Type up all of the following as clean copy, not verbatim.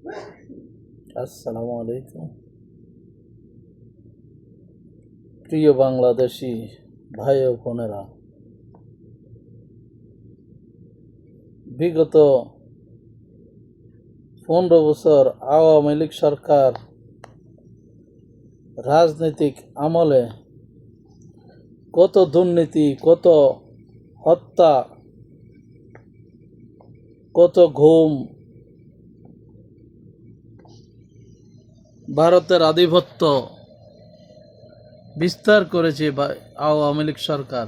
আসসালামু আলাইকুম। প্রিয় বাংলাদেশি ভাই ও বোনেরা, বিগত 15 বছর আওয়ামী লীগ সরকার রাজনৈতিক আমলে কত দুর্নীতি, কত হত্যা, কত ঘুম, ভারতের আধিপত্য বিস্তার করেছে আওয়ামী লীগ সরকার।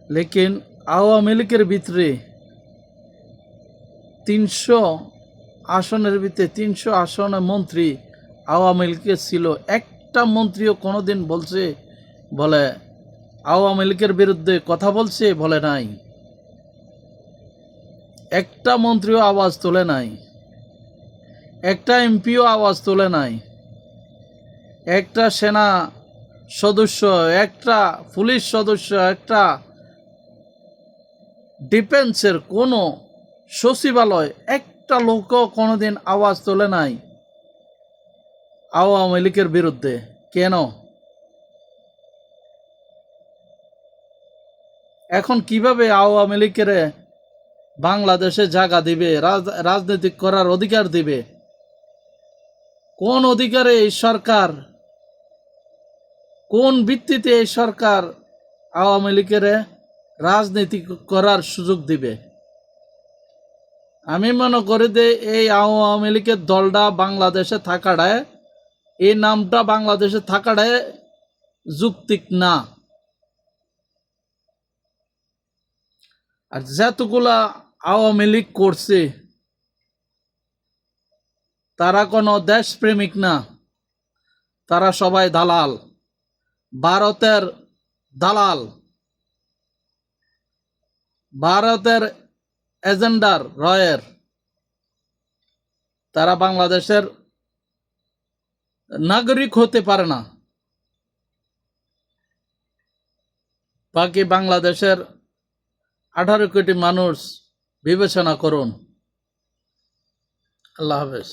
লেকিন আওয়ামী লীগের ভিতরে 300 আসনের ভিতরে 300 আসনের মন্ত্রী আওয়ামী লীগের ছিল। একটা মন্ত্রীও কোনোদিন বলে আওয়ামী লীগের বিরুদ্ধে কথা বলে নাই। একটা মন্ত্রীও আওয়াজ তোলে নাই, একটা এমপিও আওয়াজ তোলে নাই, একটা সেনা সদস্য, একটা পুলিশ সদস্য, একটা ডিফেন্সের কোনো সচিবালয় একটা লোকও কোনোদিন আওয়াজ তোলে নাই আওয়ামী লীগের বিরুদ্ধে। কেন? এখন কিভাবে আওয়ামী লীগের বাংলাদেশে জায়গা দিবে, রাজনীতি করার অধিকার দিবে? কোন অধিকারে এই সরকার, কোন ভিত্তিতে এই সরকার আওয়ামী লীগের রাজনীতি করার সুযোগ দিবে? আমি মনে করি যে এই আওয়ামী লীগের দলটা বাংলাদেশে থাকাটায়, এই নামটা বাংলাদেশে থাকাটায় যৌক্তিক না। আর যতগুলা আওয়ামী লীগ করছে তারা কোনো দেশপ্রেমিক না, তারা সবাই দালাল, ভারতের দালাল, ভারতের এজেন্ডার রয়ের। তারা বাংলাদেশের নাগরিক হতে পারে না। বাকি বাংলাদেশের 18 কোটি মানুষ বিবেচনা করুন। আল্লাহ হাফেজ।